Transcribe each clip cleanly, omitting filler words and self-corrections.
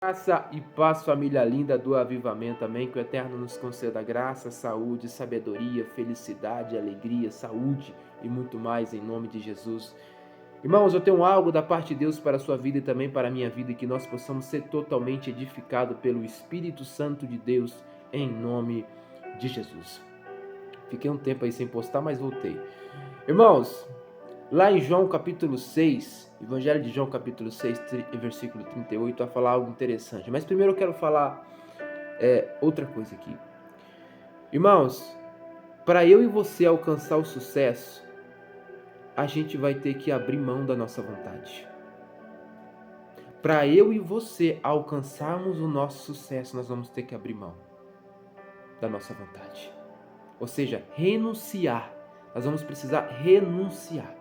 Graça e paz, família linda do Avivamento, amém? Que o Eterno nos conceda graça, saúde, sabedoria, felicidade, alegria, saúde e muito mais em nome de Jesus. Irmãos, eu tenho algo da parte de Deus para a sua vida e também para a minha vida, e que nós possamos ser totalmente edificados pelo Espírito Santo de Deus em nome de Jesus. Fiquei um tempo aí sem postar, mas voltei. Irmãos, lá em João capítulo 6, Evangelho de João capítulo 6, versículo 38, vai falar algo interessante. Mas primeiro eu quero falar outra coisa aqui. Irmãos, para eu e você alcançar o sucesso, a gente vai ter que abrir mão da nossa vontade. Para eu e você alcançarmos o nosso sucesso, nós vamos ter que abrir mão da nossa vontade. Ou seja, renunciar. Nós vamos precisar renunciar.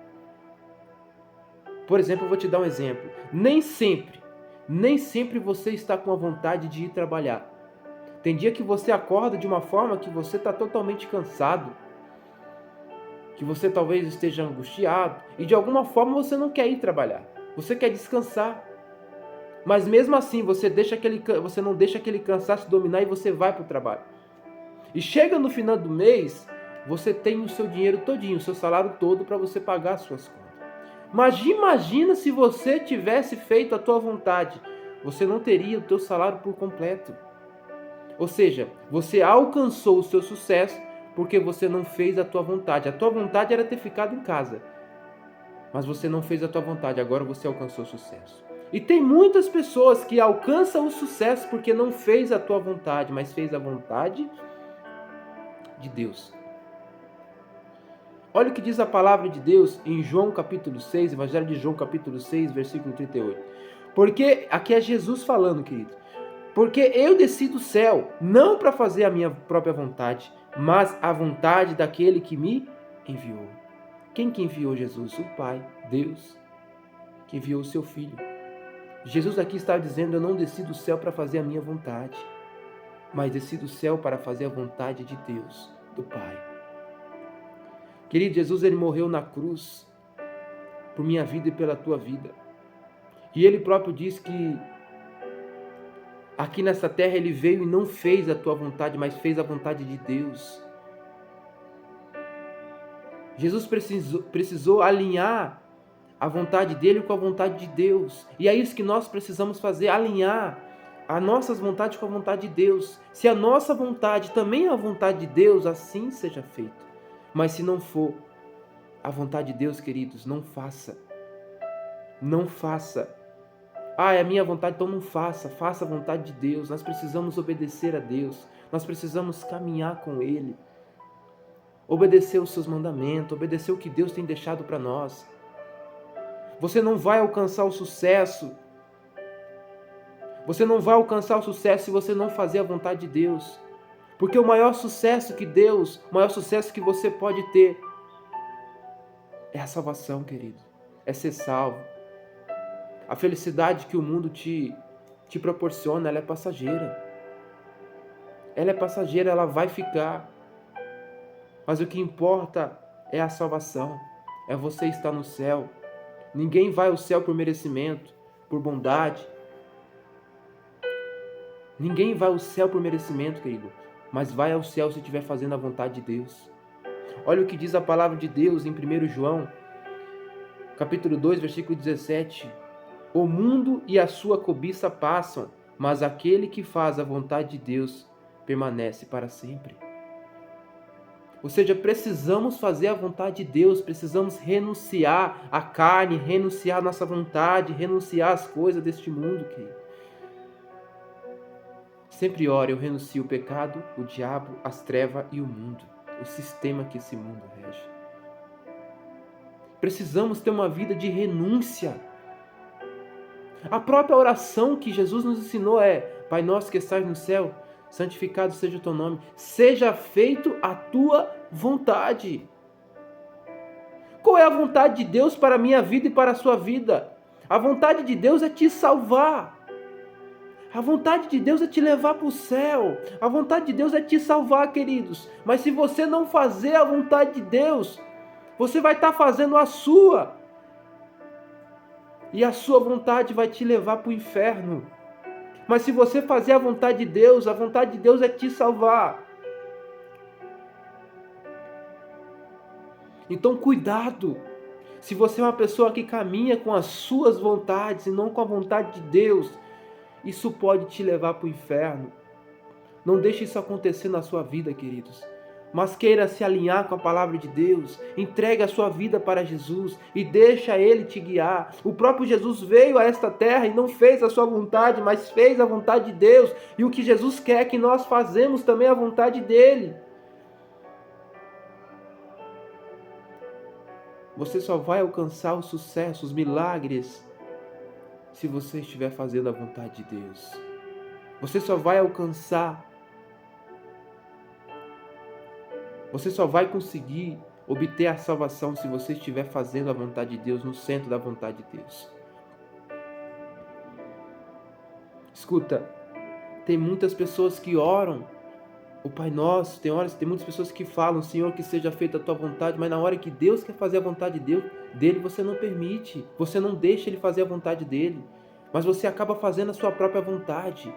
Por exemplo, eu vou te dar um exemplo. Nem sempre você está com a vontade de ir trabalhar. Tem dia que você acorda de uma forma que você está totalmente cansado, que você talvez esteja angustiado e de alguma forma você não quer ir trabalhar. Você quer descansar. Mas mesmo assim você não deixa aquele cansaço dominar e você vai para o trabalho. E chega no final do mês, você tem o seu dinheiro todinho, o seu salário todo para você pagar as suas contas. Mas imagina se você tivesse feito a tua vontade, você não teria o teu salário por completo. Ou seja, você alcançou o seu sucesso porque você não fez a tua vontade. A tua vontade era ter ficado em casa, mas você não fez a tua vontade, agora você alcançou o sucesso. E tem muitas pessoas que alcançam o sucesso porque não fez a tua vontade, mas fez a vontade de Deus. Olha o que diz a palavra de Deus em João capítulo 6, Evangelho de João capítulo 6, versículo 38. Porque, aqui é Jesus falando, querido. Porque eu desci do céu, não para fazer a minha própria vontade, mas a vontade daquele que me enviou. Quem que enviou Jesus? O Pai, Deus, que enviou o seu Filho. Jesus aqui está dizendo, eu não desci do céu para fazer a minha vontade, mas desci do céu para fazer a vontade de Deus, do Pai. Querido, Jesus, ele morreu na cruz por minha vida e pela tua vida. E ele próprio diz que aqui nessa terra ele veio e não fez a tua vontade, mas fez a vontade de Deus. Jesus precisou alinhar a vontade dele com a vontade de Deus. E é isso que nós precisamos fazer, alinhar as nossas vontades com a vontade de Deus. Se a nossa vontade também é a vontade de Deus, assim seja feito. Mas se não for a vontade de Deus, queridos, não faça. Não faça. É a minha vontade, então não faça. Faça a vontade de Deus. Nós precisamos obedecer a Deus. Nós precisamos caminhar com Ele. Obedecer os seus mandamentos. Obedecer o que Deus tem deixado para nós. Você não vai alcançar o sucesso. Você não vai alcançar o sucesso se você não fazer a vontade de Deus. Porque o maior sucesso que Deus, o maior sucesso que você pode ter é a salvação, querido. É ser salvo. A felicidade que o mundo te proporciona, ela é passageira. Ela é passageira, ela vai ficar. Mas o que importa é a salvação. É você estar no céu. Ninguém vai ao céu por merecimento, por bondade. Ninguém vai ao céu por merecimento, querido. Mas vai ao céu se estiver fazendo a vontade de Deus. Olha o que diz a palavra de Deus em 1 João, capítulo 2, versículo 17. O mundo e a sua cobiça passam, mas aquele que faz a vontade de Deus permanece para sempre. Ou seja, precisamos fazer a vontade de Deus, precisamos renunciar à carne, renunciar à nossa vontade, renunciar às coisas deste mundo, querido. Sempre ora, eu renuncio o pecado, o diabo, as trevas e o mundo, o sistema que esse mundo rege. Precisamos ter uma vida de renúncia. A própria oração que Jesus nos ensinou é: Pai nosso que estás no céu, santificado seja o teu nome, seja feito a tua vontade. Qual é a vontade de Deus para a minha vida e para a sua vida? A vontade de Deus é te salvar. A vontade de Deus é te levar para o céu. A vontade de Deus é te salvar, queridos. Mas se você não fazer a vontade de Deus, você vai estar fazendo a sua. E a sua vontade vai te levar para o inferno. Mas se você fazer a vontade de Deus é te salvar. Então cuidado. Se você é uma pessoa que caminha com as suas vontades e não com a vontade de Deus, isso pode te levar para o inferno. Não deixe isso acontecer na sua vida, queridos. Mas queira se alinhar com a palavra de Deus. Entregue a sua vida para Jesus e deixa Ele te guiar. O próprio Jesus veio a esta terra e não fez a sua vontade, mas fez a vontade de Deus. E o que Jesus quer é que nós fazemos também a vontade dEle. Você só vai alcançar o sucesso, os milagres, se você estiver fazendo a vontade de Deus. Você só vai conseguir obter a salvação se você estiver fazendo a vontade de Deus, no centro da vontade de Deus. Escuta, tem muitas pessoas que oram o Pai Nosso, tem muitas pessoas que falam, Senhor, que seja feita a tua vontade, mas na hora que Deus quer fazer a vontade dele, você não permite, você não deixa Ele fazer a vontade dele, mas você acaba fazendo a sua própria vontade.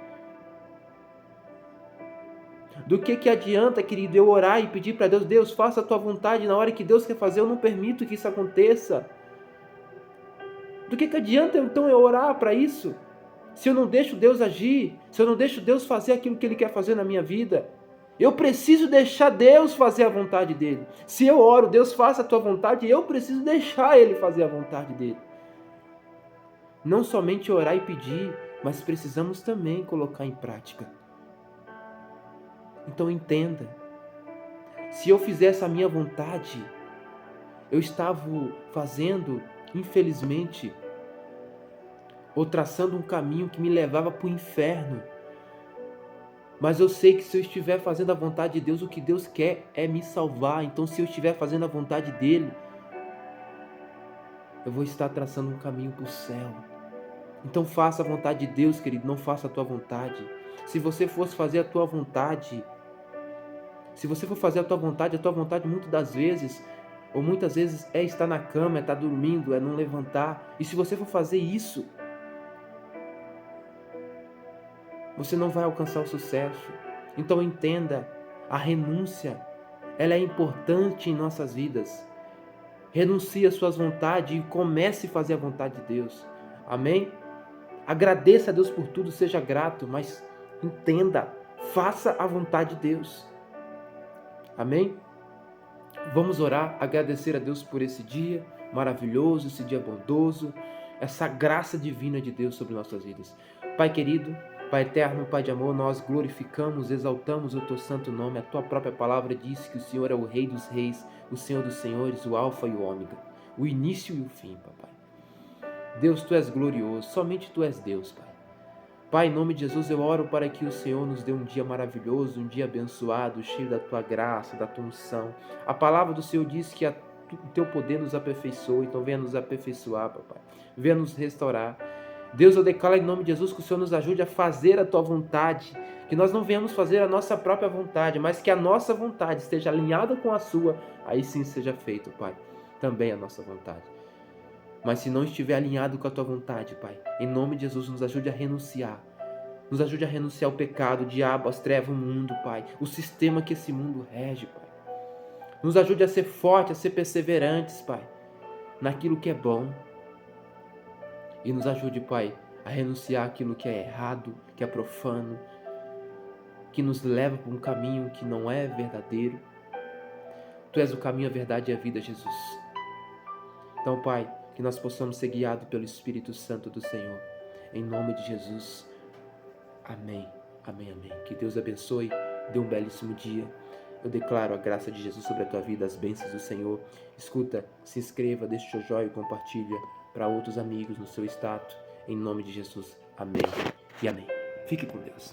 Do que adianta, querido, eu orar e pedir para Deus, Deus, faça a tua vontade, na hora que Deus quer fazer, eu não permito que isso aconteça. Do que adianta então eu orar para isso? Se eu não deixo Deus agir, se eu não deixo Deus fazer aquilo que Ele quer fazer na minha vida, eu preciso deixar Deus fazer a vontade dEle. Se eu oro, Deus faça a tua vontade, eu preciso deixar Ele fazer a vontade dEle. Não somente orar e pedir, mas precisamos também colocar em prática. Então entenda, se eu fizesse a minha vontade, eu estava fazendo, infelizmente, ou traçando um caminho que me levava para o inferno. Mas eu sei que se eu estiver fazendo a vontade de Deus, o que Deus quer é me salvar. Então se eu estiver fazendo a vontade dEle, eu vou estar traçando um caminho para o céu. Então faça a vontade de Deus, querido, não faça a tua vontade. Se você fosse fazer a tua vontade, se você for fazer a tua vontade muitas vezes é estar na cama, é estar dormindo, é não levantar. E se você for fazer isso, você não vai alcançar o sucesso. Então entenda, a renúncia, ela é importante em nossas vidas. Renuncie às suas vontades e comece a fazer a vontade de Deus. Amém? Agradeça a Deus por tudo, seja grato, mas entenda, faça a vontade de Deus. Amém? Vamos orar, agradecer a Deus por esse dia maravilhoso, esse dia bondoso, essa graça divina de Deus sobre nossas vidas. Pai querido, Pai eterno, Pai de amor, nós glorificamos, exaltamos o Teu santo nome. A Tua própria palavra diz que o Senhor é o Rei dos reis, o Senhor dos senhores, o Alfa e o Ômega, o início e o fim, Papai. Deus, Tu és glorioso, somente Tu és Deus, Pai. Pai, em nome de Jesus, eu oro para que o Senhor nos dê um dia maravilhoso, um dia abençoado, cheio da Tua graça, da Tua unção. A palavra do Senhor diz que o Teu poder nos aperfeiçoa, então venha nos aperfeiçoar, Papai. Venha nos restaurar. Deus, eu declaro em nome de Jesus que o Senhor nos ajude a fazer a Tua vontade, que nós não venhamos fazer a nossa própria vontade, mas que a nossa vontade esteja alinhada com a Sua, aí sim seja feito, Pai, também a nossa vontade. Mas se não estiver alinhado com a Tua vontade, Pai, em nome de Jesus, nos ajude a renunciar. Nos ajude a renunciar ao pecado, o diabo, as trevas, o mundo, Pai, o sistema que esse mundo rege, Pai. Nos ajude a ser fortes, a ser perseverantes, Pai, naquilo que é bom. E nos ajude, Pai, a renunciar àquilo que é errado, que é profano, que nos leva para um caminho que não é verdadeiro. Tu és o caminho, a verdade e a vida, Jesus. Então, Pai, que nós possamos ser guiados pelo Espírito Santo do Senhor. Em nome de Jesus. Amém. Amém, amém. Que Deus abençoe. Dê um belíssimo dia. Eu declaro a graça de Jesus sobre a tua vida, as bênçãos do Senhor. Escuta, se inscreva, deixa o seu joinha e compartilha para outros amigos no seu status. Em nome de Jesus. Amém e amém. Fique com Deus.